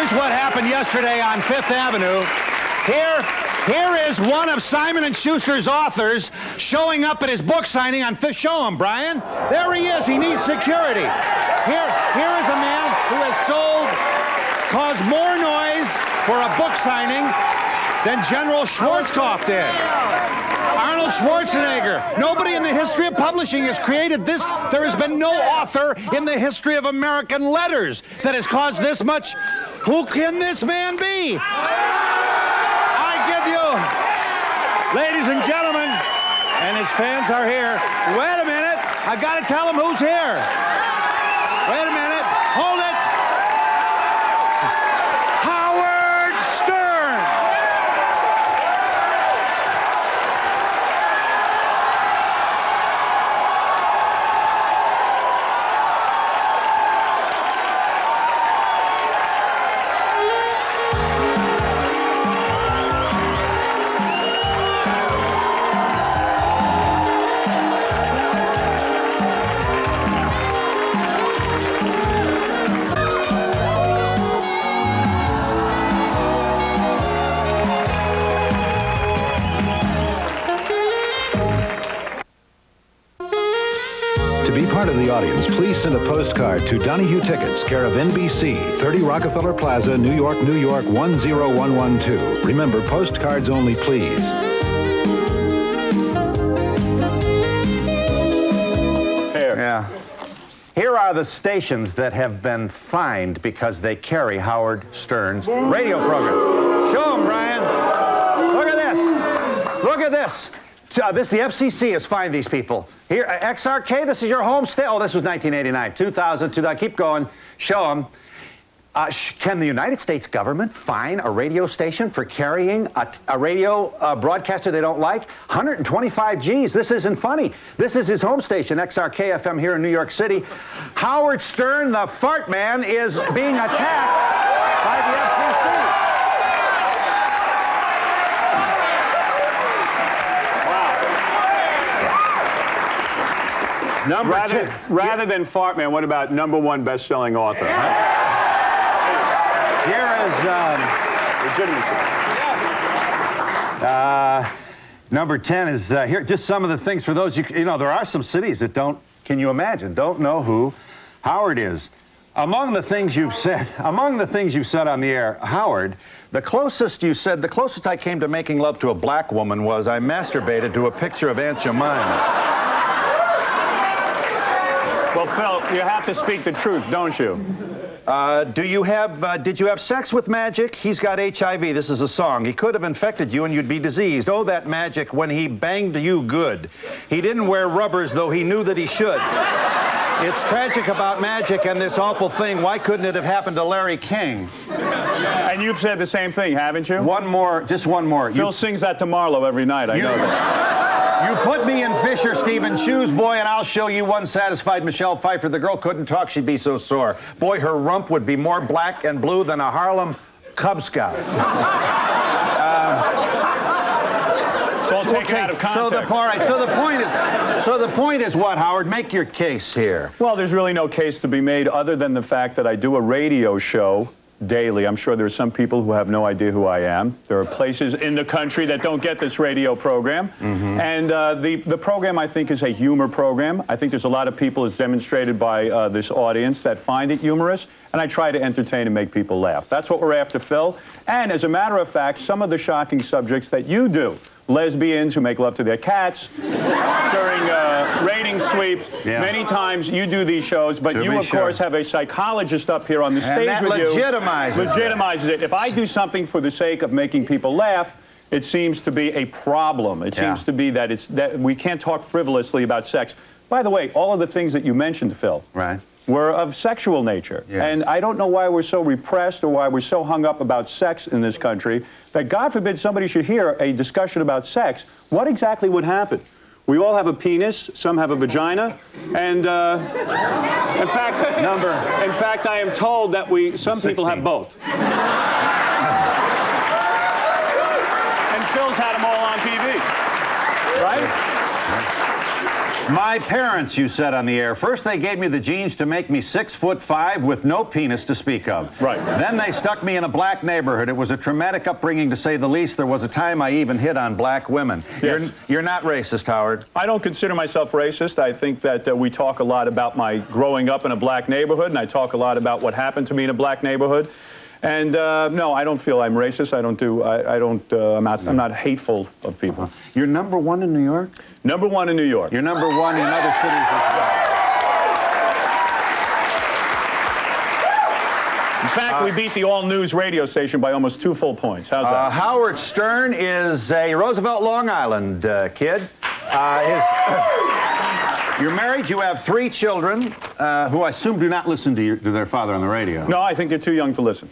Here's what happened yesterday on Fifth Avenue. Here is one of Simon & Schuster's authors showing up at his book signing on Fifth. Show him, Brian. There he is. He needs security. Here is a man who has caused more noise for a book signing than General Schwarzkopf did. Arnold Schwarzenegger. Nobody in the history of publishing has created this. There has been no author in the history of American letters that has caused this much. Who can this man be? I give you, ladies and gentlemen, and his fans are here. Wait a minute. I've got to tell him who's here. Wait a minute. Hold it. Howard Stern. To be part of the audience, please send a postcard to Donahue Tickets, care of NBC, 30 Rockefeller Plaza, New York, New York, 10112. Remember, postcards only, please. Here are the stations that have been fined because they carry Howard Stern's radio program. Show them, Brian. Look at this. Look at this. The FCC has fined these people. Here, XRK, this is your home state. Oh, this was 1989, 2000, 2000. Keep going. Show them. Can the United States government fine a radio station for carrying a radio broadcaster they don't like? 125 G's. This isn't funny. This is his home station, XRK FM here in New York City. Howard Stern, the fart man, is being attacked by the FCC. Rather than fart man, what about #1 best-selling author? Huh? Here is number 10 is here. Just some of the things for those you know. There are some cities that don't. Can you imagine? Don't know who Howard is. Among the things you've said on the air, Howard, the closest I came to making love to a black woman was I masturbated to a picture of Aunt Jemima. Well, Phil, you have to speak the truth, don't you? Did you have sex with Magic? He's got HIV. This is a song. He could have infected you and you'd be diseased. Oh, that Magic, when he banged you good. He didn't wear rubbers, though he knew that he should. It's tragic about Magic and this awful thing. Why couldn't it have happened to Larry King? And you've said the same thing, haven't you? One more, just one more. Phil sings that to Marlo every night, I know that. You put me in Fisher Stevens' shoes, boy, and I'll show you one satisfied Michelle Pfeiffer. The girl couldn't talk, she'd be so sore. Boy, her rump would be more black and blue than a Harlem Cub Scout. It's all taken out of context. So the point is what, Howard? Make your case here. Well, there's really no case to be made other than the fact that I do a radio show daily. I'm sure there are some people who have no idea who I am. There are places in the country that don't get this radio program. Mm-hmm. And the program, I think, is a humor program. I think there's a lot of people, as demonstrated by this audience, that find it humorous. And I try to entertain and make people laugh. That's what we're after, Phil. And as a matter of fact, some of the shocking subjects that you do, lesbians who make love to their cats during rating sweeps. Yeah. Many times you do these shows, but you, of course, have a psychologist up here on the stage with you. Legitimizes it. If I do something for the sake of making people laugh, it seems to be a problem. It seems to be that we can't talk frivolously about sex. By the way, all of the things that you mentioned, Phil, were of sexual nature. Yeah. And I don't know why we're so repressed or why we're so hung up about sex in this country that, God forbid, somebody should hear a discussion about sex. What exactly would happen? We all have a penis, some have a vagina, and in fact, I am told that some people have both. And Phil's had them all on TV, right? My parents, you said on the air, first they gave me the genes to make me 6'5" with no penis to speak of. Right. Then they stuck me in a black neighborhood. It was a traumatic upbringing, to say the least. There was a time I even hit on black women. Yes. You're not racist, Howard. I don't consider myself racist. I think that we talk a lot about my growing up in a black neighborhood, and I talk a lot about what happened to me in a black neighborhood. And no, I don't feel I'm racist. I'm not hateful of people. You're number one in New York? Number one in New York. You're number one in other cities as well. In fact, we beat the all-news radio station by almost 2 full points. How's that? Howard Stern is a Roosevelt, Long Island kid. You're married. You have 3 children who I assume do not listen to their father on the radio. No, I think they're too young to listen.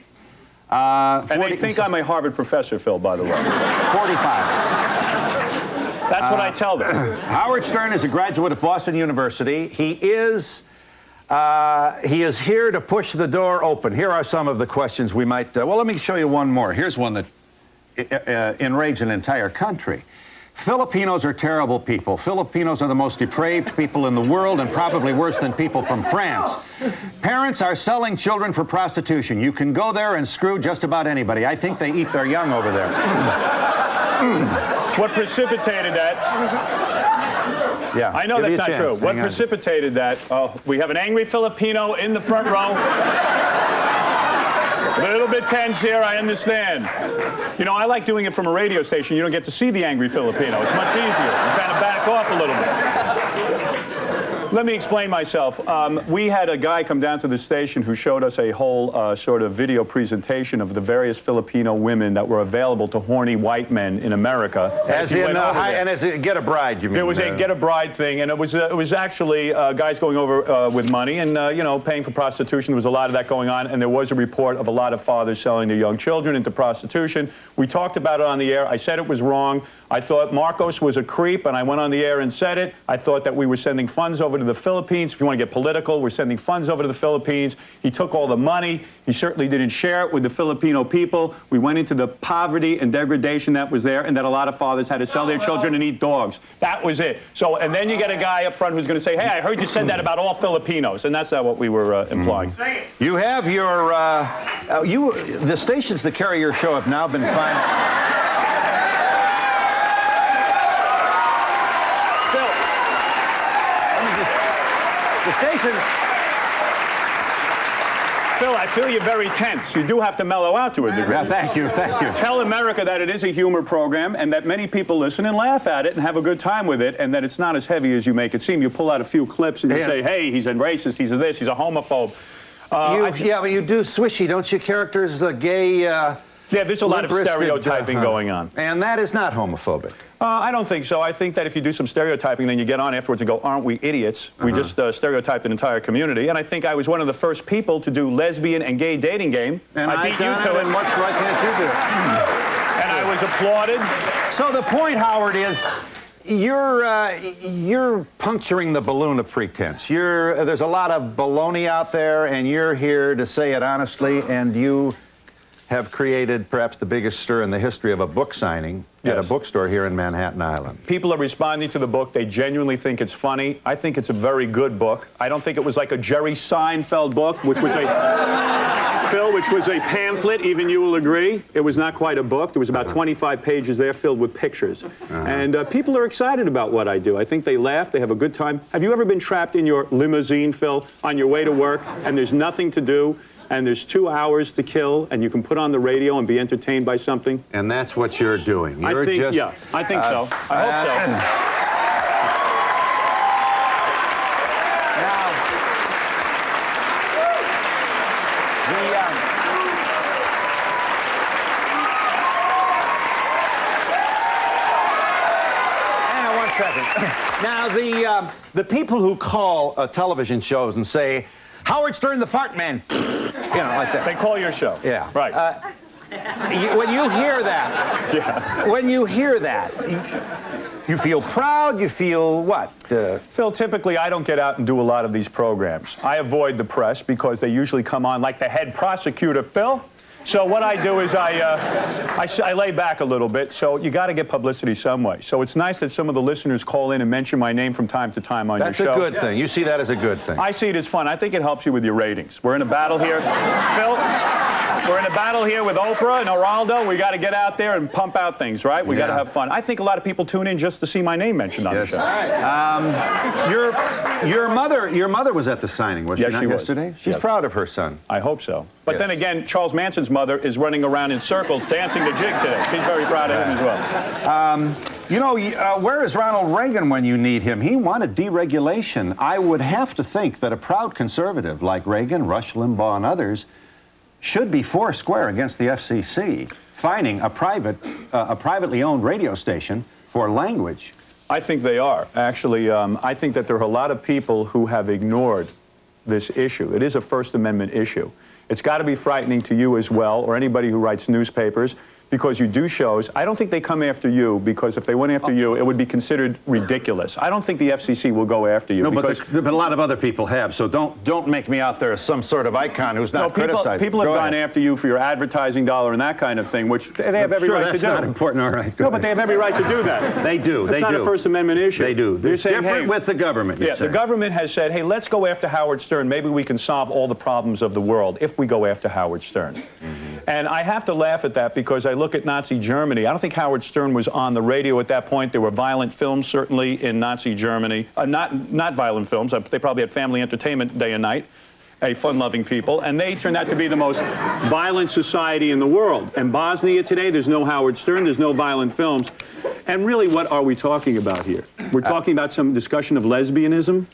And they think I'm a Harvard professor, Phil, by the way. 45. That's what I tell them. Howard Stern is a graduate of Boston University. He is here to push the door open. Here are some of the questions we might... well, let me show you one more. Here's one that enraged an entire country. Filipinos are terrible people. Filipinos are the most depraved people in the world, and probably worse than people from France. Parents are selling children for prostitution. You can go there and screw just about anybody. I think they eat their young over there. What precipitated that? Yeah, I know that's not true. What precipitated that? We have an angry Filipino in the front row. A little bit tense here, I understand. You know, I like doing it from a radio station. You don't get to see the angry Filipino. It's much easier. You kind of back off a little bit. Let me explain myself. We had a guy come down to the station who showed us a whole sort of video presentation of the various Filipino women that were available to horny white men in America. As in get a bride, you mean? There was a get a bride thing, and it was actually guys going over with money and you know, paying for prostitution. There was a lot of that going on, and there was a report of a lot of fathers selling their young children into prostitution. We talked about it on the air. I said it was wrong. I thought Marcos was a creep, and I went on the air and said it. I thought that we were sending funds over to the Philippines. If you want to get political, we're sending funds over to the Philippines. He took all the money. He certainly didn't share it with the Filipino people. We went into the poverty and degradation that was there, and that a lot of fathers had to sell their children and eat dogs. That was it. So, and then you get a guy up front who's going to say, hey, I heard you said that about all Filipinos, and that's not what we were implying. You have your, the stations that carry your show have now been fined. The station... Phil, I feel you're very tense. You do have to mellow out to a degree. Yeah, thank you. Tell America that it is a humor program and that many people listen and laugh at it and have a good time with it, and that it's not as heavy as you make it seem. You pull out a few clips and you say, hey, he's a racist, he's a this, he's a homophobe. Yeah, but you do swishy, don't you? Characters, gay... yeah, there's a lot of stereotyping going on. And that is not homophobic. I don't think so. I think that if you do some stereotyping, then you get on afterwards and go, aren't we idiots? We just stereotyped an entire community. And I think I was one of the first people to do lesbian and gay dating game. And I beat you to it. And much why can't you do it? And I was applauded. So the point, Howard, is you're puncturing the balloon of pretense. There's a lot of baloney out there, and you're here to say it honestly, and you have created perhaps the biggest stir in the history of a book signing at a bookstore here in Manhattan Island. People are responding to the book. They genuinely think it's funny. I think it's a very good book. I don't think it was like a Jerry Seinfeld book, which was a... Phil, which was a pamphlet, even you will agree. It was not quite a book. There was about 25 pages there filled with pictures. And people are excited about what I do. I think they laugh, they have a good time. Have you ever been trapped in your limousine, Phil, on your way to work, and there's nothing to do, and there's 2 hours to kill, and you can put on the radio and be entertained by something? And that's what you're doing. I think so. I hope so. Now, the people who call television shows and say, Howard Stern, the fart man, you know, like that. They call your show. Yeah. Right. When you hear that, when you hear that, you feel proud, you feel what? Phil, typically I don't get out and do a lot of these programs. I avoid the press because they usually come on like the head prosecutor, Phil. So what I do is I lay back a little bit, so you got to get publicity some way. So it's nice that some of the listeners call in and mention my name from time to time on your show. That's a good thing. You see that as a good thing. I see it as fun. I think it helps you with your ratings. We're in a battle here. Phil, we're in a battle here with Oprah and Geraldo. We got to get out there and pump out things, right? We got to have fun. I think a lot of people tune in just to see my name mentioned on the show. Your mother was at the signing, was she not yesterday? She's proud of her son. I hope so. But then again, Charles Manson's mother is running around in circles dancing the jig today. She's very proud of him as well. You know, where is Ronald Reagan when you need him? He wanted deregulation. I would have to think that a proud conservative like Reagan, Rush Limbaugh, and others should be foursquare against the FCC, fining a privately owned radio station for language. I think they are. Actually, I think that there are a lot of people who have ignored this issue. It is a First Amendment issue. It's got to be frightening to you as well, or anybody who writes newspapers, because you do shows. I don't think they come after you, because if they went after you, it would be considered ridiculous. I don't think the FCC will go after you. No, but a lot of other people have, so don't make me out there as some sort of icon who's not criticized. People have gone after you for your advertising dollar and that kind of thing, which they have every right to do. That's not important, all right. No, but they have every right to do that. They do, they do. It's not a First Amendment issue. They do. They're saying, different with the government. Yeah, the government has said, hey, let's go after Howard Stern. Maybe we can solve all the problems of the world if we go after Howard Stern. And I have to laugh at that because I look at Nazi Germany. I don't think Howard Stern was on the radio at that point. There were violent films, certainly, in Nazi Germany. Not violent films. They probably had family entertainment day and night, fun-loving people. And they turned out to be the most violent society in the world. And Bosnia today, there's no Howard Stern. There's no violent films. And really, what are we talking about here? We're talking about some discussion of lesbianism.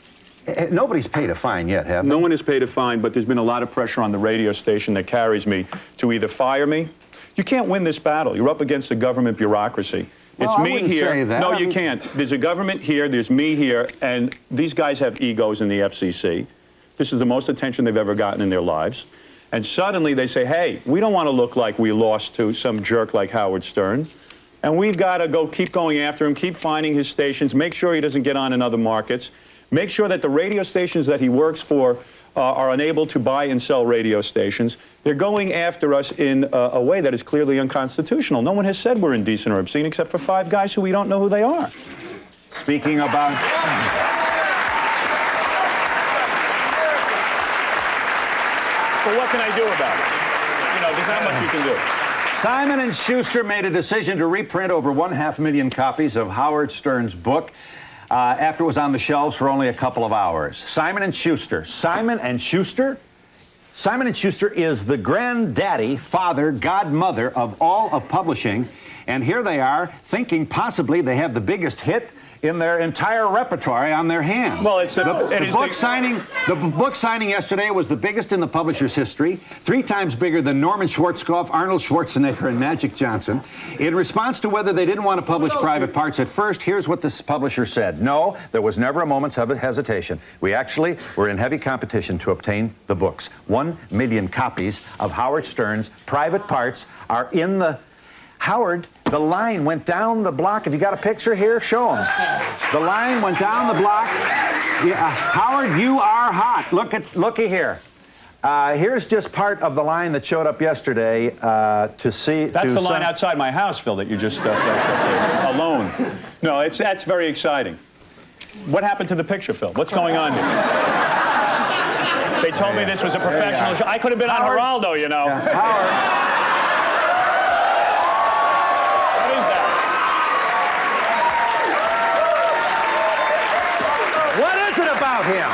Nobody's paid a fine yet, have they? No one has paid a fine, but there's been a lot of pressure on the radio station that carries me to either fire me. You can't win this battle. You're up against a government bureaucracy. It's me here. No, you can't. There's a government here, there's me here, and these guys have egos in the FCC. This is the most attention they've ever gotten in their lives. And suddenly they say, hey, we don't want to look like we lost to some jerk like Howard Stern. And we've got to keep going after him, keep finding his stations, make sure he doesn't get on in other markets. Make sure that the radio stations that he works for are unable to buy and sell radio stations. They're going after us in a way that is clearly unconstitutional. No one has said we're indecent or obscene except for 5 guys who we don't know who they are. Speaking about... But what can I do about it? You know, there's not much you can do. Simon & Schuster made a decision to reprint over 500,000 copies of Howard Stern's book after it was on the shelves for only a couple of hours. Simon & Schuster. Simon & Schuster? Simon & Schuster is the granddaddy, father, godmother of all of publishing. And here they are thinking possibly they have the biggest hit in their entire repertoire on their hands. Well, it's the book signing yesterday was the biggest in the publisher's history, 3 times bigger than Norman Schwarzkopf, Arnold Schwarzenegger, and Magic Johnson. In response to whether they didn't want to publish private parts at first, here's what this publisher said. No, there was never a moment's hesitation. We actually were in heavy competition to obtain the books. 1 million copies of Howard Stern's private parts are in the... Howard, the line went down the block. If you got a picture here, show them. The line went down the block. Yeah, Howard, you are hot. Looky here. Here's just part of the line that showed up yesterday to see. That's the line outside my house, Phil, that you just flashed up there. Alone. No, that's very exciting. What happened to the picture, Phil? What's going on here? They told me this was a professional show. I could have been Howard, on Geraldo, you know. Yeah, Howard. About him.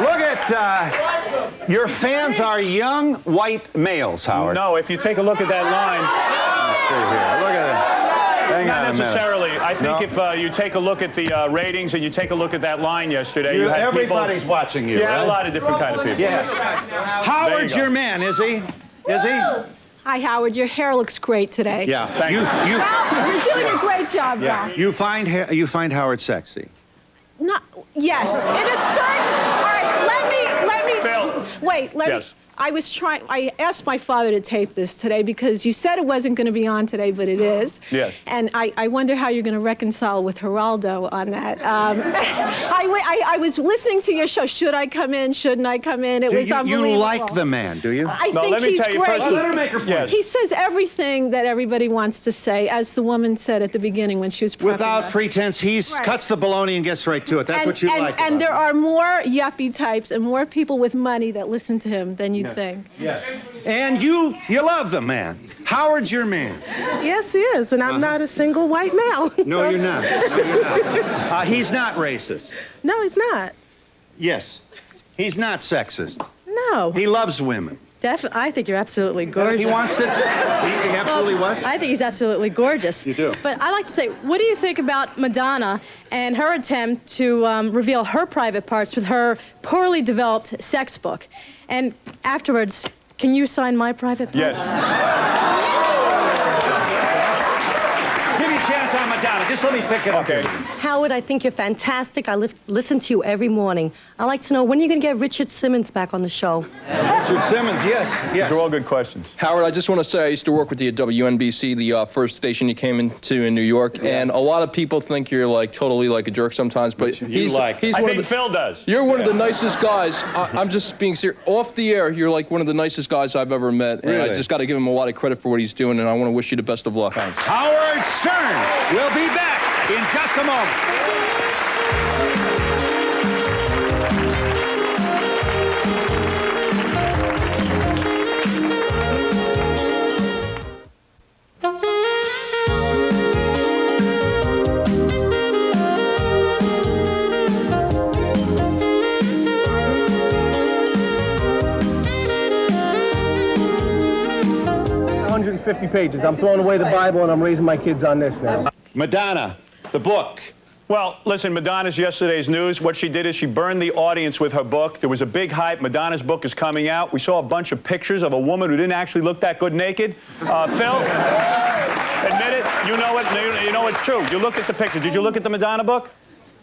Look at, your fans are young white males, Howard. No, if you take a look at that line. Let's see here. Look at it. Hang on a minute. Not necessarily. I think if you take a look at the ratings and you take a look at that line yesterday, you had everybody's watching you. Yeah, right? A lot of different kind of people. Yes. Howard's your man, is he? Is he? Hi, Howard. Your hair looks great today. Yeah. Thank you. Ralph, you're doing a great job, Ralph. You find Howard sexy? Not, yes, in a certain. All right, let me. Phil. Wait, let me. I asked my father to tape this today because you said it wasn't going to be on today, but it is. Yes. And I wonder how you're going to reconcile with Geraldo on that. I was listening to your show. Should I come in? Shouldn't I come in? It was unbelievable. You like the man, do you? I No, think let me he's tell you great. first- Let her make her point. Yes. He says everything that everybody wants to say, as the woman said at the beginning when she was prepping Without us. pretense, he Right. cuts the baloney and gets right to it. That's what you like. And about there him. are more yuppie types and more people with money that listen to him than you'd think. Yes. And you love the man. Howard's your man. Yes, he is, and I'm not a single white male. No, you're not. No, you're not. He's not racist. No, he's not. Yes. He's not sexist. No, He loves women. I think you're absolutely If gorgeous. he wants to. He absolutely what? I think he's absolutely gorgeous. You do. But I like to say, what do you think about Madonna and her attempt to reveal her private parts with her poorly developed sex book? And afterwards, can you sign my private parts? Yes. Give me a chance on Madonna. Just let me pick it up. Okay. Howard, I think you're fantastic. I listen to you every morning. I'd like to know, when are you going to get Richard Simmons back on the show? Richard Simmons, yes. These are all good questions. Howard, I just want to say I used to work with you at WNBC, the first station you came into in New York, and a lot of people think you're like totally like a jerk sometimes, but he's I one think of the, Phil does. You're one of the nicest guys. I'm just being serious. Off the air, you're like one of the nicest guys I've ever met, and I Really? just got to give him a lot of credit for what he's doing, and I want to wish you the best of luck. Thanks. Howard Stern will be back in just a moment. Pages. I'm throwing away the Bible and I'm raising my kids on this now. Madonna, the book. Well, listen, Madonna's yesterday's news. What she did is she burned the audience with her book. There was a big hype. Madonna's book is coming out. We saw a bunch of pictures of a woman who didn't actually look that good naked. Phil, admit it. You know it. You know it's true. You looked at the picture. Did you look at the Madonna book?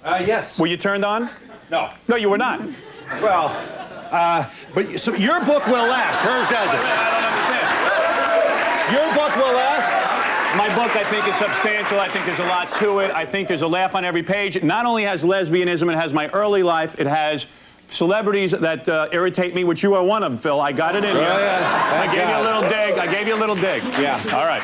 Yes. Were you turned on? No. No, you were not. Well, but so your book will last. Hers doesn't. I don't understand. Your book will last. My book, I think, is substantial. I think there's a lot to it. I think there's a laugh on every page. It not only has lesbianism, it has my early life. It has celebrities that irritate me, which you are one of them, Phil. I got it in here. yeah. I gave you a little dig. I gave you a little dig. Yeah. All right.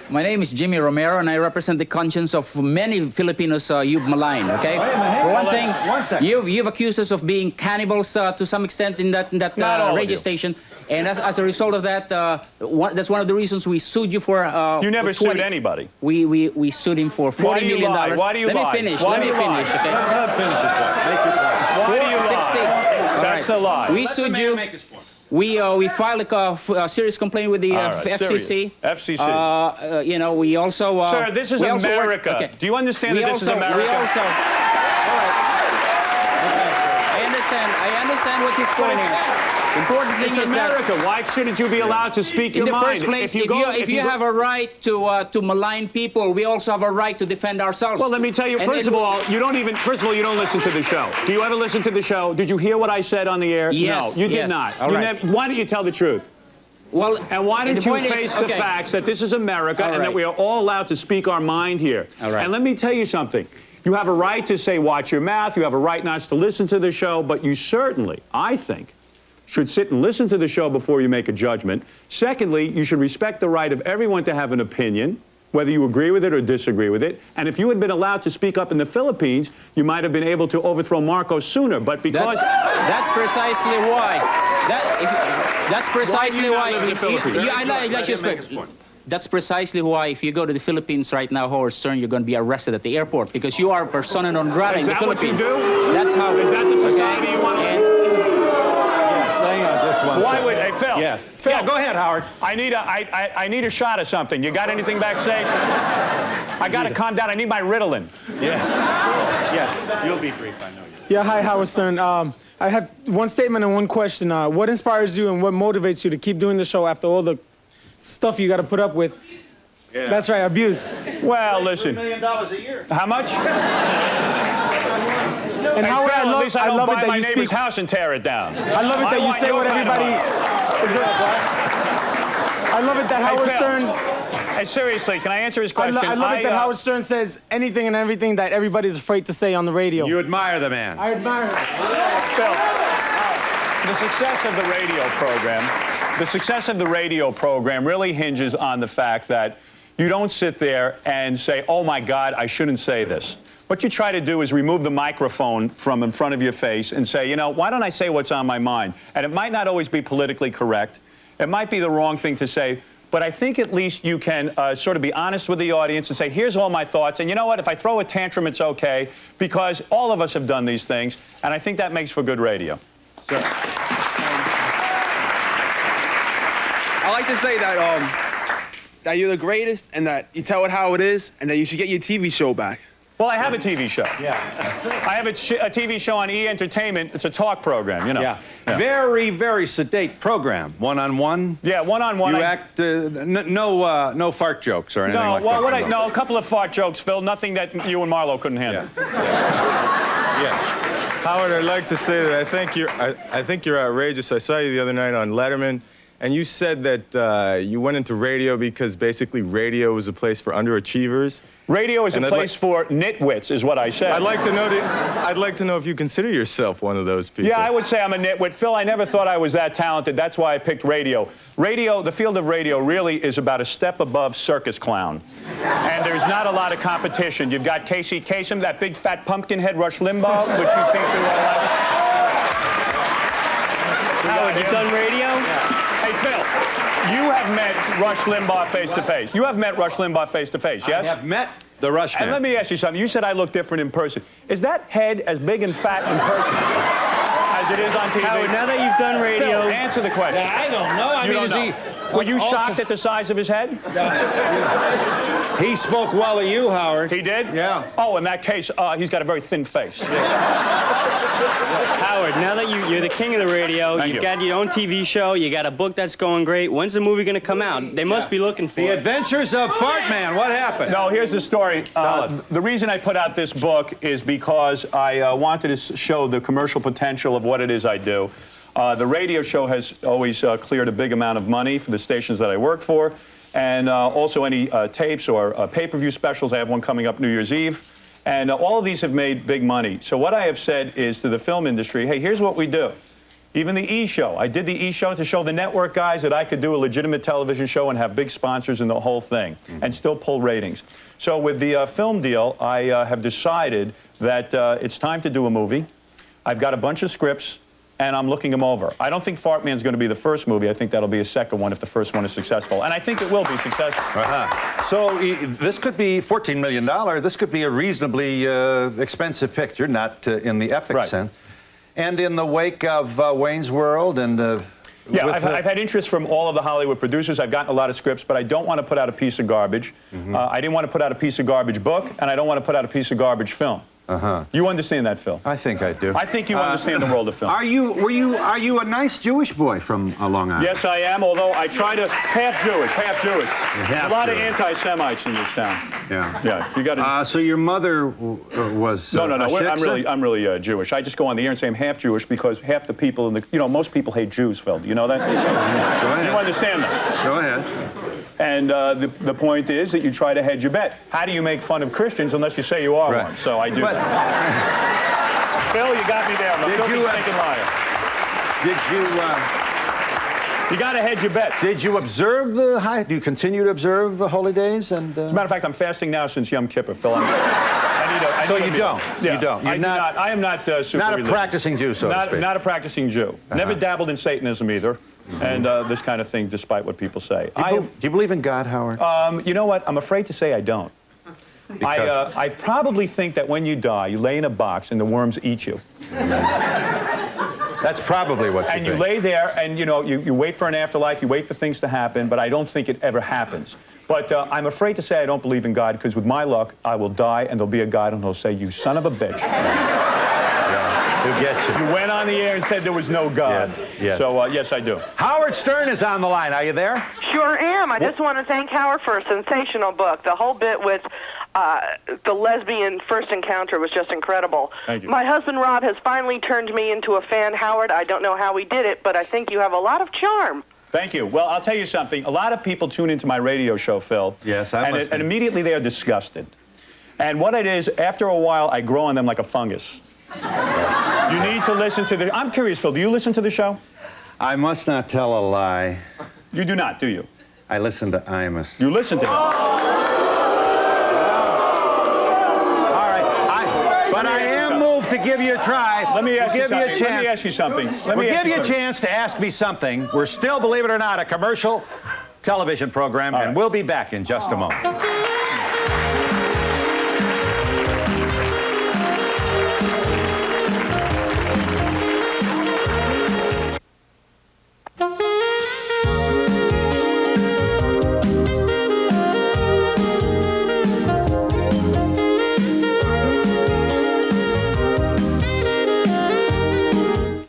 My name is Jimmy Romero, and I represent the conscience of many Filipinos you've maligned, okay? For one thing, One second. you've accused us of being cannibals to some extent in that Not all of radio you. station. And as a result of that, that's one of the reasons we sued you for... You never sued anybody. We sued him for $40 Why do you million. lie? Why do you Let lie? me finish. Why Let do me you lie? finish, okay? Let him finish his point. Make your point. Why do you lie? All That's right. a lie. We sued you. We filed a serious complaint with the All right, FCC. serious. FCC. You know, we also... Sir, this is we also work- America. okay. Do you understand We that this is also- America? We also... All right. Okay. I understand what he's pointing at. The important thing It's is that... America. Why shouldn't you be allowed to speak In your the mind? first place, if you have a right to malign people, we also have a right to defend ourselves. Well, let me tell you, And first of all, you don't listen to the show. Do you ever listen to the show? Did you hear what I said on the air? Yes, No, you did yes. not. All You right. why don't you tell the truth? Well, And why the don't you point is- face the okay. facts that this is America All and that right. we are all allowed to speak our mind here? All right. And let me tell you something. You have a right to say watch your mouth. You have a right not to listen to the show, but you certainly, I think, should sit and listen to the show before you make a judgment. Secondly, you should respect the right of everyone to have an opinion, whether you agree with it or disagree with it. And if you had been allowed to speak up in the Philippines, you might have been able to overthrow Marcos sooner. But because... That's precisely why. That's precisely Why why. do you not live in the Philippines? Let's just speak. That's precisely why if you go to the Philippines right now, Howard Stern, you're going to be arrested at the airport because you are persona non grata in the Is that what you Philippines. do? That's how. Is that the society you want to live in? Hang on just one Why second. would... Hey, Phil. Yes. Phil, Yeah, go ahead, Howard. I need a shot of something. You got anything backstage? I got to calm down. I need my Ritalin. Yes. Yes. You'll be brief, I know you. Yeah, hi, Howard Stern. I have one statement and one question. What inspires you and what motivates you to keep doing the show after all the stuff you got to put up with? That's right, abuse. Well, listen. $3 million a year. How much? And Hey, Howard, Phil, at least I don't love it buy that my you neighbor's speak. house and tear it down. I love it that you want say your what kind of everybody. I love it that Howard Phil. Stern. Hey, seriously, can I answer his I question? love it that Howard Stern says anything and everything that everybody's afraid to say on the radio. You admire the man. I admire it. Phil, the success of the radio program really hinges on the fact that you don't sit there and say, oh my God, I shouldn't say this. What you try to do is remove the microphone from in front of your face and say, you know, why don't I say what's on my mind? And it might not always be politically correct. It might be the wrong thing to say, but I think at least you can sort of be honest with the audience and say, here's all my thoughts. And you know what? If I throw a tantrum, it's okay, because all of us have done these things. And I think that makes for good radio. Sir. I like to say that that you're the greatest and that you tell it how it is and that you should get your TV show back. Well, I have a TV show. Yeah. I have a TV show on E! Entertainment. It's a talk program, you know. Yeah. Very, very sedate program. One-on-one. Yeah, one-on-one. You act, no fart jokes or anything like that. No, a couple of fart jokes, Phil. Nothing that you and Marlo couldn't handle. Yeah. Howard, I'd like to say that I think you're outrageous. I saw you the other night on Letterman, and you said that you went into radio because basically radio was a place for underachievers. Radio is a place for nitwits, is what I said. I'd like to know if you consider yourself one of those people. Yeah, I would say I'm a nitwit. Phil, I never thought I was that talented. That's why I picked radio. Radio, the field of radio really is about a step above circus clown. And there's not a lot of competition. You've got Casey Kasem, that big fat pumpkin head, Rush Limbaugh, which you think through all that. Howard, you've done radio? Hey, Phil, you have met Rush Limbaugh face to face. You have met Rush Limbaugh face to face, yes? I have met the Rush man. And let me ask you something. You said I look different in person. Is that head as big and fat in person as it is on TV? Howard, now that you've done radio... Phil, answer the question. Yeah, I don't know. I mean, is he... Were you shocked at the size of his head? He spoke well of you, Howard. He did? Yeah. Oh, in that case, he's got a very thin face. Howard, now that you're the king of the radio, you've got your own TV show, you got a book that's going great. When's the movie going to come out? They must be looking for The it. Adventures of Fart Man. What happened? No, here's the story. The reason I put out this book is because I wanted to show the commercial potential of what it is I do. The radio show has always cleared a big amount of money for the stations that I work for, and also any tapes or pay-per-view specials. I have one coming up New Year's Eve, and all of these have made big money. So what I have said is to the film industry, hey, here's what we do. Even the E! Show. I did the E! Show to show the network guys that I could do a legitimate television show and have big sponsors in the whole thing, and still pull ratings. So with the film deal, I have decided that it's time to do a movie. I've got a bunch of scripts, and I'm looking them over. I don't think Fart Man's going to be the first movie. I think that'll be a second one if the first one is successful. And I think it will be successful. So this could be $14 million. This could be a reasonably expensive picture, not in the epic sense. And in the wake of Wayne's World and... yeah, I've had interest from all of the Hollywood producers. I've gotten a lot of scripts, but I don't want to put out a piece of garbage. I didn't want to put out a piece of garbage book, and I don't want to put out a piece of garbage film. You understand that, Phil? I think I do. I think you understand the world of film. Are you a nice Jewish boy from Long Island? Yes, I am, although I try to half Jewish. There's a lot of anti-Semites in this town. Yeah. Yeah, you got to... so your mother was No, I'm really Jewish. I just go on the air and say I'm half Jewish because half the people in the... You know, most people hate Jews, Phil. Do you know that? Go ahead. You understand that? Go ahead. And the point is that you try to hedge your bet. How do you make fun of Christians unless you say you are one? So I do that. Phil, you got me there. I'm a filthy stinking liar. You got to hedge your bet. Did you observe do you continue to observe the holy days? And as a matter of fact, I'm fasting now since Yom Kippur, Phil. So you don't? Yeah, you don't? I am not super not a religious. Practicing Jew, so to speak. Not a practicing Jew. Never dabbled in Satanism either. And this kind of thing, despite what people say. Do you believe in God, Howard? You know what? I'm afraid to say I don't. I probably think that when you die, you lay in a box and the worms eat you. That's probably what you think. And you lay there and, you know, you wait for an afterlife, you wait for things to happen, but I don't think it ever happens. But I'm afraid to say I don't believe in God because with my luck, I will die and there'll be a God and he'll say, you son of a bitch. to get you. You went on the air and said there was no God. Yes, yes. So, yes, I do. Howard Stern is on the line. Are you there? Sure am. I just want to thank Howard for a sensational book. The whole bit with the lesbian first encounter was just incredible. Thank you. My husband, Rob, has finally turned me into a fan, Howard. I don't know how he did it, but I think you have a lot of charm. Thank you. Well, I'll tell you something. A lot of people tune into my radio show, Phil. Yes, and immediately they are disgusted. And what it is, after a while, I grow on them like a fungus. You need to listen to the... I'm curious, Phil, do you listen to the show? I must not tell a lie. You do not, do you? I listen to Imus. You listen to him? But I am moved to give you a try. Let me ask you something. Let me ask you something. We'll give you a chance to ask me something. We're still, believe it or not, a commercial television program, and we'll be back in just a moment.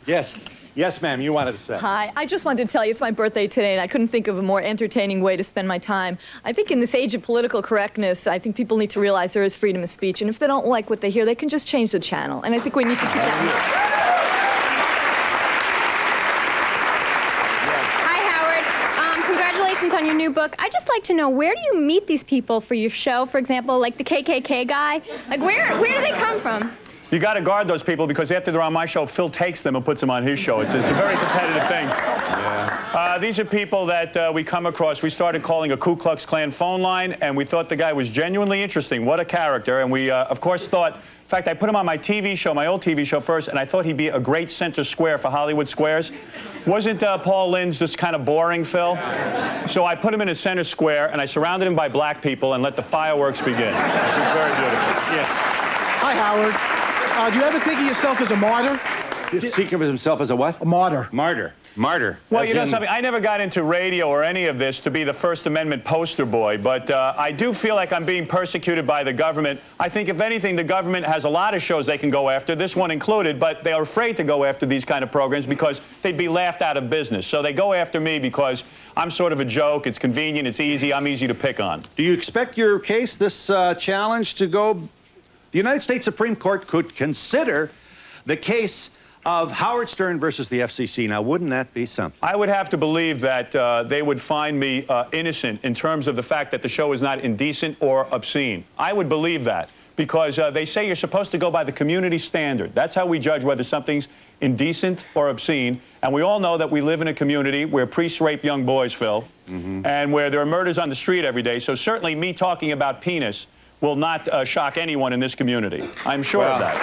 Yes. Yes, ma'am, you wanted to say. Hi, I just wanted to tell you it's my birthday today, and I couldn't think of a more entertaining way to spend my time. I think in this age of political correctness, I think people need to realize there is freedom of speech, and if they don't like what they hear, they can just change the channel. And I think we need to keep that in mind. Hi, Howard. Congratulations on your new book. I'd just like to know, where do you meet these people for your show? For example, like the KKK guy? Like, where do they come from? You got to guard those people because after they're on my show, Phil takes them and puts them on his show. It's a very competitive thing. Yeah. These are people that we come across. We started calling a Ku Klux Klan phone line, and we thought the guy was genuinely interesting. What a character. And we, of course, thought... In fact, I put him on my TV show, my old TV show first, and I thought he'd be a great center square for Hollywood Squares. Wasn't Paul Lynde's just kind of boring, Phil? So I put him in a center square, and I surrounded him by black people and let the fireworks begin. It was very beautiful. Yes. Hi, Howard. Do you ever think of yourself as a martyr? Think of himself as a what? A martyr. Martyr. Martyr. Well, you know something? I never got into radio or any of this to be the First Amendment poster boy, but I do feel like I'm being persecuted by the government. I think, if anything, the government has a lot of shows they can go after, this one included, but they are afraid to go after these kind of programs because they'd be laughed out of business. So they go after me because I'm sort of a joke. It's convenient. It's easy. I'm easy to pick on. Do you expect your case, this challenge, to go... The United States Supreme Court could consider the case of Howard Stern versus the FCC. Now, wouldn't that be something? I would have to believe that they would find me innocent in terms of the fact that the show is not indecent or obscene. I would believe that because they say you're supposed to go by the community standard. That's how we judge whether something's indecent or obscene. And we all know that we live in a community where priests rape young boys, Phil, and where there are murders on the street every day. So certainly me talking about penis will not shock anyone in this community. I'm sure of that.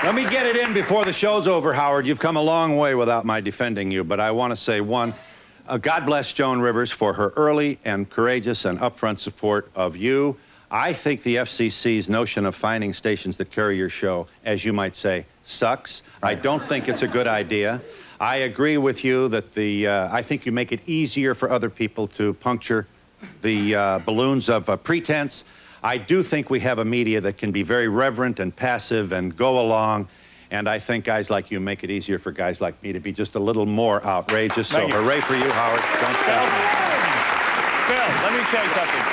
Let me get it in before the show's over, Howard. You've come a long way without my defending you, but I want to say, one, God bless Joan Rivers for her early and courageous and upfront support of you. I think the FCC's notion of finding stations that carry your show, as you might say, sucks. I don't think it's a good idea. I agree with you that I think you make it easier for other people to puncture the balloons of pretense. I do think we have a media that can be very reverent and passive and go along, and I think guys like you make it easier for guys like me to be just a little more outrageous. So hooray for you, Howard. Don't stop. Phil, let me say something.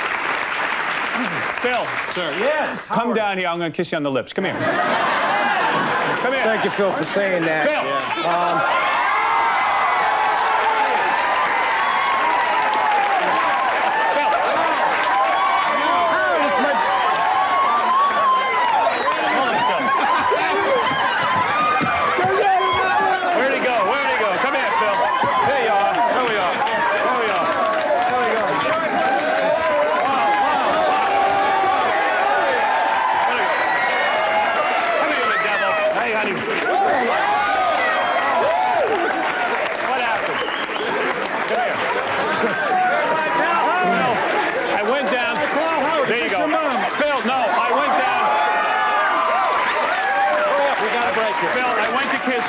Phil. Sir. Yes. Come down here. I'm going to kiss you on the lips. Come here. Come here. Thank you, Phil, for saying that. Phil.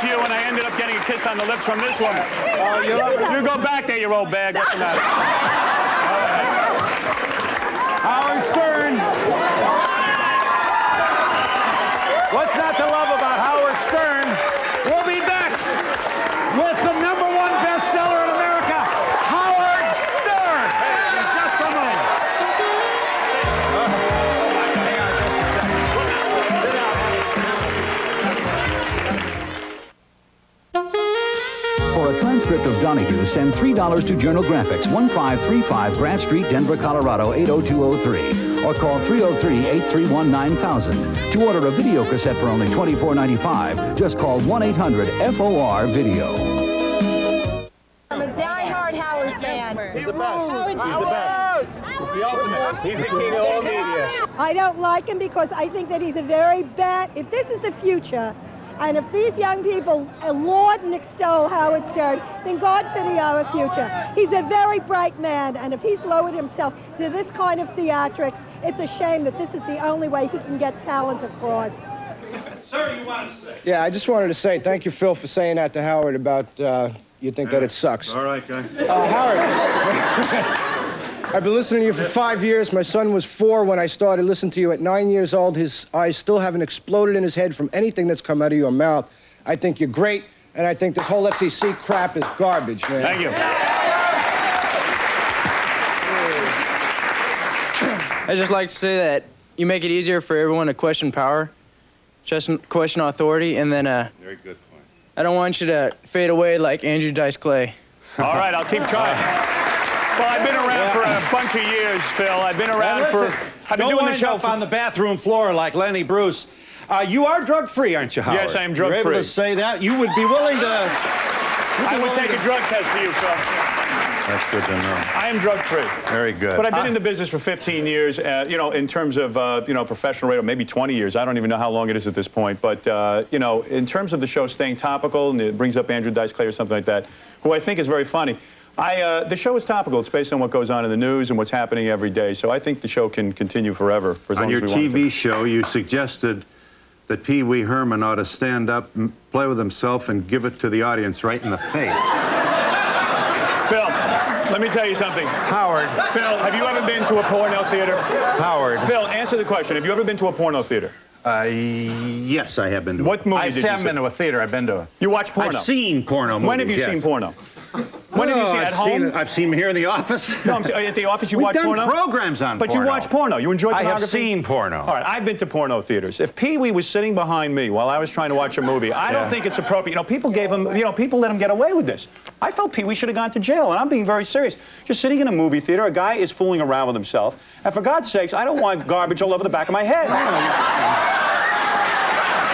You and I ended up getting a kiss on the lips from this woman. You go back there, you old bag. What's the matter? Howard Stern. What's not to love about Howard Stern? We'll be back with the #1 bestseller in America, Howard Stern. In just a moment. Hang on just a second. Sit down. For a transcript of Donahue, send $3 to Journal Graphics, 1535 Grant Street, Denver, Colorado, 80203. Or call 303-831-9000. To order a video cassette for only $24.95, just call 1-800-FOR-VIDEO. I'm a die-hard Howard fan. He's the best. He's the best. He's the ultimate. He's the king of all media. I don't like him because I think that he's a very bad, if this is the future, and if these young people laud and extol Howard Stern, then God pity our future. He's a very bright man, and if he's lowered himself to this kind of theatrics, it's a shame that this is the only way he can get talent across. Sir, you wanted to say? Yeah, I just wanted to say thank you, Phil, for saying that to Howard about you think that it sucks. All right, guy. Howard, I've been listening to you for 5 years. My son was 4 when I started listening to you. At 9 years old, his eyes still haven't exploded in his head from anything that's come out of your mouth. I think you're great, and I think this whole FCC crap is garbage, man. Thank you. I'd just like to say that you make it easier for everyone to question power, just question authority, and then Very good point. I don't want you to fade away like Andrew Dice Clay. All right, I'll keep trying. Well, I've been around for a bunch of years, Phil. I've been around for... I've been doing the show on the bathroom floor like Lenny Bruce. You are drug-free, aren't you, Howard? Yes, I am drug-free. You're able to say that? You would be willing to... I would take a drug test for you, Phil. That's good to know. I am drug-free. Very good. But I've been in the business for 15 years, you know, in terms of, you know, professional radio, maybe 20 years. I don't even know how long it is at this point. But, you know, in terms of the show staying topical, and it brings up Andrew Dice Clay or something like that, who I think is very funny. The show is topical. It's based on what goes on in the news and what's happening every day. So I think the show can continue forever for as long as we want it. On your TV show, you suggested that Pee Wee Herman ought to stand up and play with himself and give it to the audience right in the face. Phil, let me tell you something. Howard. Phil, have you ever been to a porno theater? Howard. Phil, answer the question. Have you ever been to a porno theater? Yes, I have been to What movie I did you haven't see? been to a theater. I've been to... You watch porno? I've seen porno movies, When have you yes. seen porno? When have you seen it? At home? I've seen them here in the office. No, I'm saying, at the office you We've watch done porno? programs on But porno. you watch porno. You enjoy I pornography? have seen porno. All right, I've been to porno theaters. If Pee Wee was sitting behind me while I was trying to watch a movie, I don't think it's appropriate. You know, people gave him, you know, people let him get away with this. I felt Pee Wee should have gone to jail, and I'm being very serious. Just sitting in a movie theater, a guy is fooling around with himself, and for God's sakes, I don't want garbage all over the back of my head.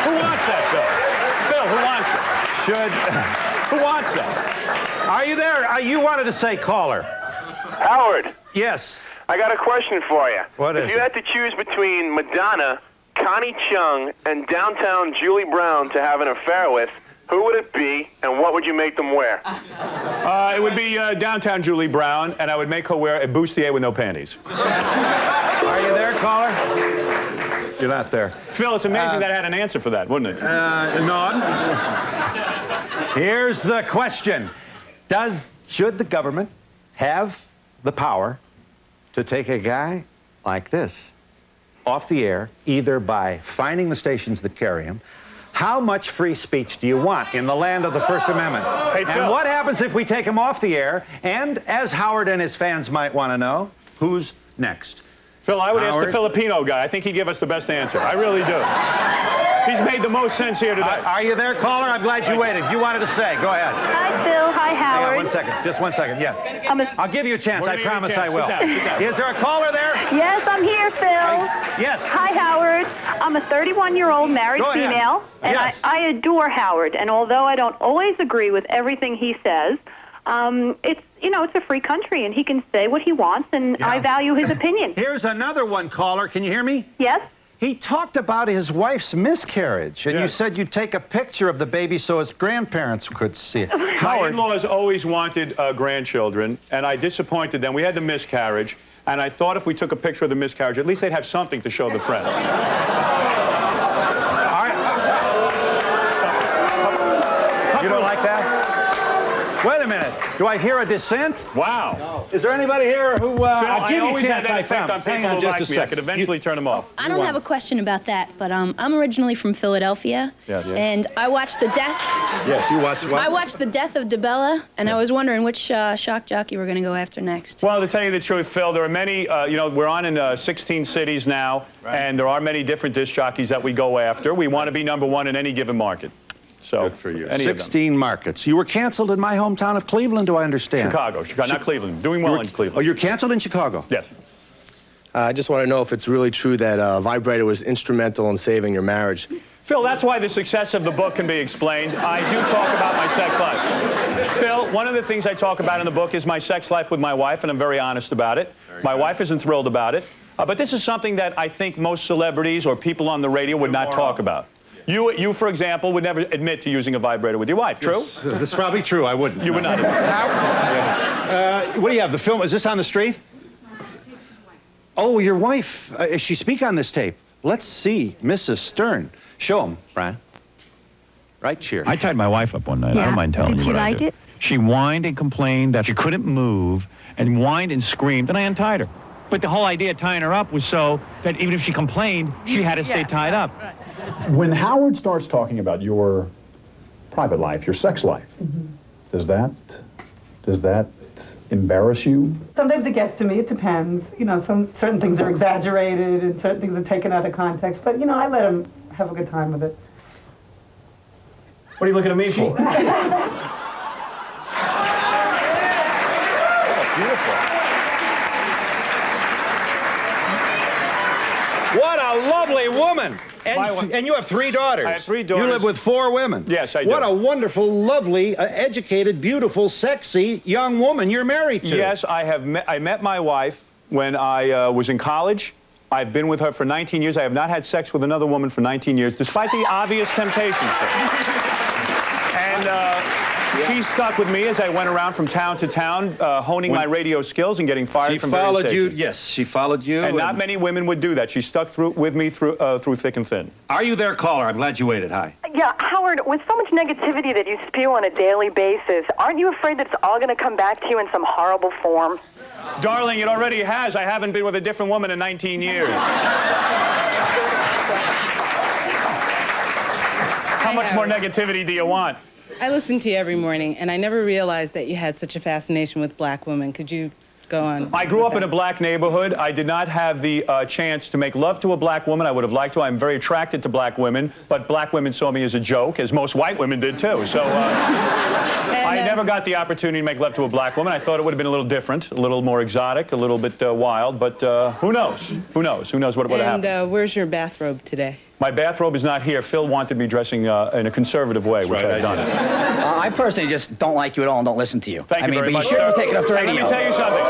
Who wants that, Phil? Phil, who wants it? Who wants that? Are you there? You wanted to say caller. Howard. Yes. I got a question for you. What is If you it? had to choose between Madonna, Connie Chung, and downtown Julie Brown to have an affair with, who would it be, and what would you make them wear? It would be downtown Julie Brown, and I would make her wear a bustier with no panties. Are you there, caller? You're not there. Phil, it's amazing that had an answer for that, wouldn't it? None. Here's the question. Should the government have the power to take a guy like this off the air, either by fining the stations that carry him? How much free speech do you want in the land of the First Amendment? Hey, and Phil. what happens if we take him off the air? And as Howard and his fans might want to know, who's next? Phil, I would ask Howard? the Filipino guy. I think he'd give us the best answer. I really do. He's made the most sense here today. Are you there, caller? I'm glad you waited. You wanted to say. Go ahead. Hi, Phil. Hi, Hang Howard. on 1 second. Just 1 second. Yes. I'll give you a chance. We're I gonna give you a promise chance. I will. Sit down, sit down. Is there a caller there? Yes, I'm here, Phil. Yes. Hi, Howard. I'm a 31-year-old married Go ahead. female, and Yes. I adore Howard. And although I don't always agree with everything he says, it's a free country, and he can say what he wants, and I value his opinion. Here's another one, caller. Can you hear me? Yes. He talked about his wife's miscarriage, and you said you'd take a picture of the baby so his grandparents could see it. My in-laws always wanted grandchildren, and I disappointed them. We had the miscarriage, and I thought if we took a picture of the miscarriage, at least they'd have something to show the friends. You don't like that? Wait a minute. Do I hear a dissent? Wow. Is there anybody here who... Phil, I'll I give you a always chance, had that I effect on promise. Hang people on who just like a me. I second. could eventually turn them off. I don't have a question about that, but I'm originally from Philadelphia, and I watched the death. Yes, you watch what? I watched the death of DeBella, and I was wondering which shock jockey we're going to go after next. Well, to tell you the truth, Phil, there are many, you know, we're on in 16 cities now, and there are many different disc jockeys that we go after. We want to be number one in any given market. So, good for you. Any 16 markets. You were canceled in my hometown of Cleveland, do I understand? Chicago, not Cleveland. Doing well in Cleveland. Oh, you're canceled in Chicago? Yes. I just want to know if it's really true that Vibrator was instrumental in saving your marriage. Phil, that's why the success of the book can be explained. I do talk about my sex life. Phil, one of the things I talk about in the book is my sex life with my wife, and I'm very honest about it. My wife isn't thrilled about it. But this is something that I think most celebrities or people on the radio would not talk about. You, for example, would never admit to using a vibrator with your wife, true? Yes, that's probably true. I wouldn't. You would not admit. What do you have, the film? Is this on the street? Oh, your wife. Is she speak on this tape? Let's see Mrs. Stern. Show him, Brian. Right cheer. I tied my wife up one night. I don't mind telling you what I did. Did she like it? She whined and complained that she couldn't move, and whined and screamed, and I untied her. But the whole idea of tying her up was so that even if she complained, she had to stay tied up. When Howard starts talking about your private life, your sex life, does that embarrass you? Sometimes it gets to me. It depends. You know, certain things are exaggerated and certain things are taken out of context. But, you know, I let him have a good time with it. What are you looking at me for? What a lovely woman. And you have 3 daughters. I have 3 daughters. You live with 4 women. Yes, I do. What a wonderful, lovely, educated, beautiful, sexy young woman you're married to. Yes, I met my wife when I was in college. I've been with her for 19 years. I have not had sex with another woman for 19 years, despite the obvious temptations. And she stuck with me as I went around from town to town, honing my radio skills and getting fired from various stations. She followed you, yes, she followed you. And not many women would do that. She stuck with me through thick and thin. Are you there, caller? I'm glad you waited. Hi. Yeah, Howard, with so much negativity that you spew on a daily basis, aren't you afraid that it's all going to come back to you in some horrible form? Darling, it already has. I haven't been with a different woman in 19 years. How much more negativity do you want? I listen to you every morning, and I never realized that you had such a fascination with black women. Could you go on? I grew up in a black neighborhood. I did not have the chance to make love to a black woman. I would have liked to. I'm very attracted to black women, but black women saw me as a joke, as most white women did too. So I never got the opportunity to make love to a black woman. I thought it would have been a little different, a little more exotic, a little bit wild, but who knows? Who knows? Who knows what would have happened? And where's your bathrobe today? My bathrobe is not here. Phil wanted me dressing in a conservative way, which I've done. I personally just don't like you at all and don't listen to you. Thank you very much, But you shouldn't be taking off the Hey, radio. let me tell you something.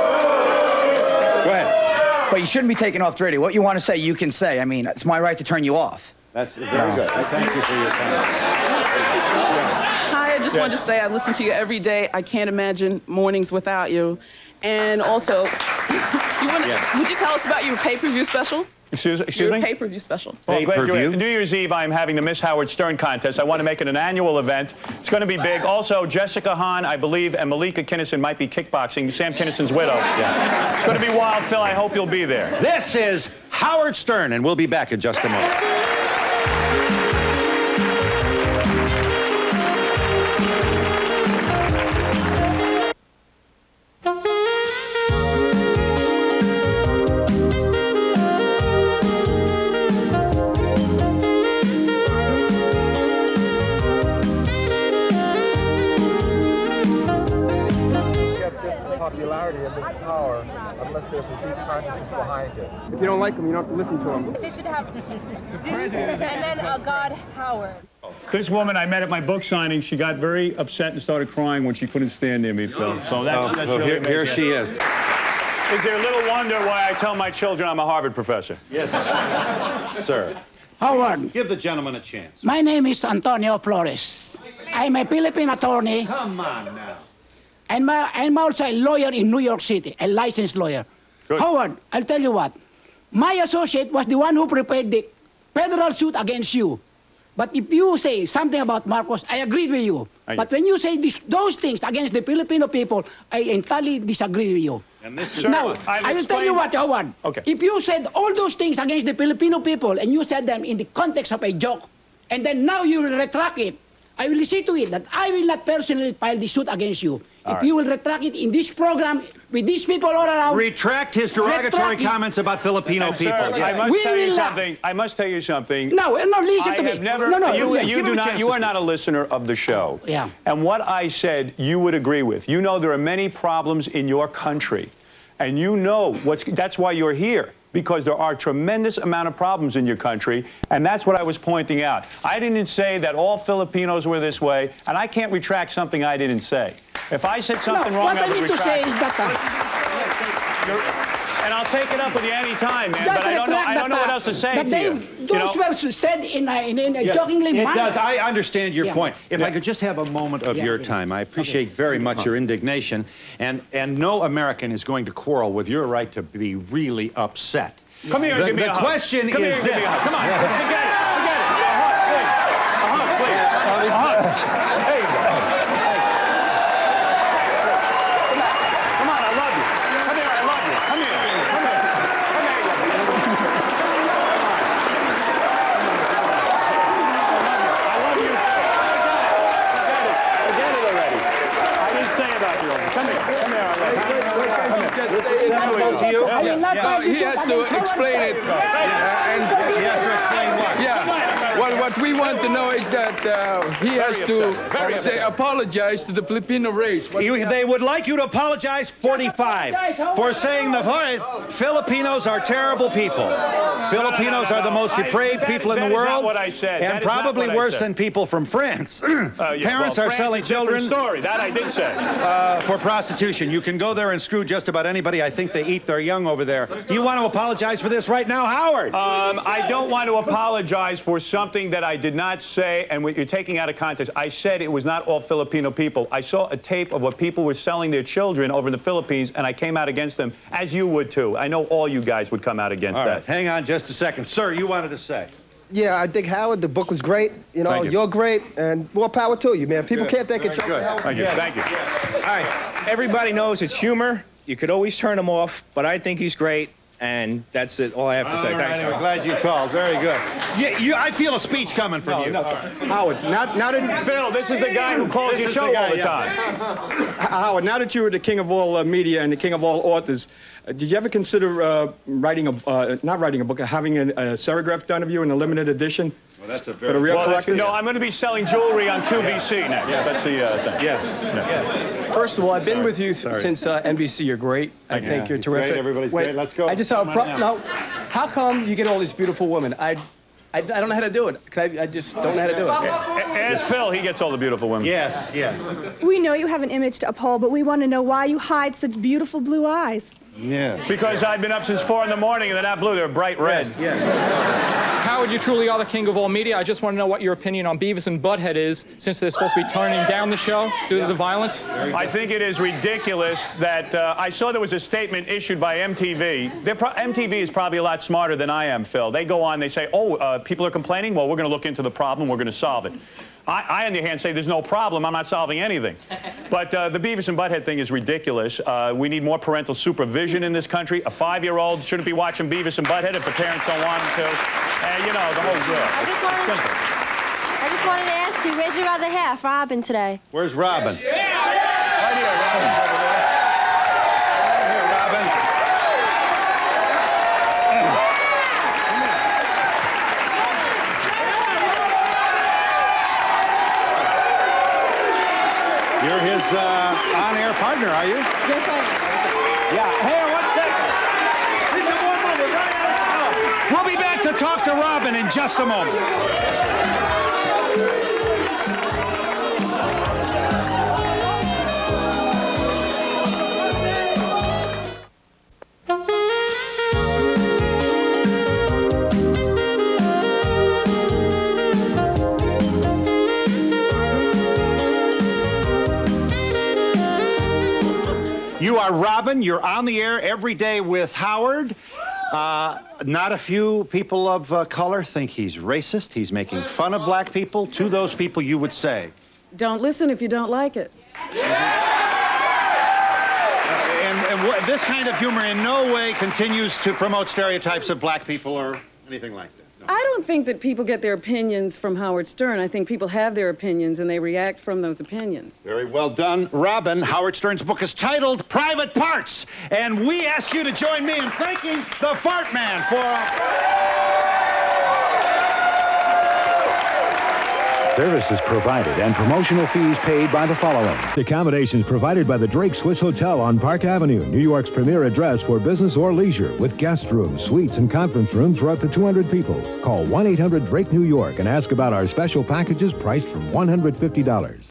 Go ahead. But you shouldn't be taking off the radio. What you want to say, you can say. I mean, it's my right to turn you off. That's very good. I thank you for your time. Hi, I just wanted to say I listen to you every day. I can't imagine mornings without you. And also, would you tell us about your pay-per-view special? Excuse Your me? pay-per-view special. Well, glad you're New Year's Eve, I'm having the Miss Howard Stern contest. I want to make it an annual event. It's going to be big. Also, Jessica Hahn, I believe, and Malika Kinnison might be kickboxing, Sam Kinnison's widow. Yes. It's going to be wild, Phil. I hope you'll be there. This is Howard Stern, and we'll be back in just a moment. Popularity and this power unless there's a deep consciousness behind it. If you don't like them, you don't have to listen to them. They should have Zeus and then a god Howard. This woman I met at my book signing, she got very upset and started crying when she couldn't stand near me, Phil. So that's really here she is. Is there little wonder why I tell my children I'm a Harvard professor? Yes, sir. Howard. Give the gentleman a chance. My name is Antonio Flores. I'm a Philippine attorney. Come on now. And I'm also a lawyer in New York City, a licensed lawyer. Good. Howard, I'll tell you what. My associate was the one who prepared the federal suit against you. But if you say something about Marcos, I agree with you. But when you say those things against the Filipino people, I entirely disagree with you. Now, I will tell you what, Howard. Okay. If you said all those things against the Filipino people and you said them in the context of a joke, and then now you will retract it, I will see to it that I will not personally file the suit against you. If you will retract it in this program with these people all around. Retract his derogatory comments about Filipino people. Sir, I must tell you something. No, listen to me. You are not a listener of the show. Yeah. And what I said, you would agree with. You know there are many problems in your country, and you know that's why you're here. Because there are a tremendous amount of problems in your country, and that's what I was pointing out. I didn't say that all Filipinos were this way, and I can't retract something I didn't say. If I said something wrong, I would retract. What I mean to say is that... and I'll take it up with you any time, man, Just but I don't know what else to say to you. Those were said in a jokingly manner. It does. I understand your point. If I could just have a moment of your time. I appreciate very much your indignation. And no American is going to quarrel with your right to be really upset. Come here and give me a hug. The question is this. Come on, forget it. A hug, please. A hug. There you go. Come on, I love you. Come here, I love you. Come here. Forget it already. I didn't say about you. Come here, I love you. He has to explain it. He has to explain what? Yeah. Well, what we want to know is that he has to apologize to the Filipino race. They would like you to apologize 45 for saying Filipinos are terrible people. Filipinos are the most depraved people in the world. That is not what I said. And probably worse than people from France. Parents are selling children. Story. That I did say. For prostitution. You can go there and screw just about anybody. I think they eat their young over there. Do you want to apologize for this right now, Howard? I don't want to apologize for something that I did not say, and what you're taking out of context. I said it was not all Filipino people. I saw a tape of what people were selling their children over in the Philippines, and I came out against them, as you would too. I know all you guys would come out against that. Right, hang on just a second. Sir, you wanted to say. Yeah, I think, Howard, the book was great. You know, you're great, and more power to you, man. People can't take control. Thank you. Thank you. All right. Everybody knows it's humor. You could always turn him off, but I think he's great, and that's it. All I have to say. Thanks. Anyway, glad you called. Very good. I feel a speech coming from you. No. Howard, now that... Phil, this is the guy who calls your show all the time. Howard, now that you were the king of all media and the king of all authors, did you ever consider not writing a book, having a serigraph done of you in a limited edition? Well, that's a for the real collectors? No, I'm going to be selling jewelry on QVC next. Yeah. That's the thing. Yes. First of all, I've been with you since NBC. You're great. I think you're terrific. Great. Everybody's great. Let's go. I just have a problem. No, how come you get all these beautiful women? I don't know how to do it. I just don't know how to do it. Ask Phil. He gets all the beautiful women. Yes. We know you have an image to uphold, but we want to know why you hide such beautiful blue eyes. Yeah. Because I've been up since 4 in the morning and they're not blue, they're bright red. Howard, you truly are the king of all media. I just want to know what your opinion on Beavis and Butthead is, since they're supposed to be turning down the show due to the violence. I think it is ridiculous that I saw there was a statement issued by MTV. MTV is probably a lot smarter than I am, Phil. They go on, they say, people are complaining? Well, we're going to look into the problem, we're going to solve it. I, on the other hand, say there's no problem, I'm not solving anything. But the Beavis and Butthead thing is ridiculous. We need more parental supervision in this country. A 5-year-old shouldn't be watching Beavis and Butthead if the parents don't want him to. You know, the whole deal. I just wanted to ask you, where's your other half, Robin, today? Where's Robin? Right here, Robin. Here, Robin. You're his on-air partner, are you? Yes, I am. Yeah. Hey, 1 second. We'll be back to talk to Robin in just a moment. You are Robin. You're on the air every day with Howard. Not a few people of color think he's racist. He's making fun of black people. To those people, you would say? Don't listen if you don't like it. And this kind of humor in no way continues to promote stereotypes of black people or anything like that. No. I don't think that people get their opinions from Howard Stern. I think people have their opinions and they react from those opinions. Very well done, Robin. Howard Stern's book is titled Private Parts. And we ask you to join me in thanking the Fart Man for... Services provided and promotional fees paid by the following. Accommodations provided by the Drake Swiss Hotel on Park Avenue, New York's premier address for business or leisure, with guest rooms, suites, and conference rooms for up to 200 people. Call 1-800-DRAKE-NEW-YORK and ask about our special packages priced from $150.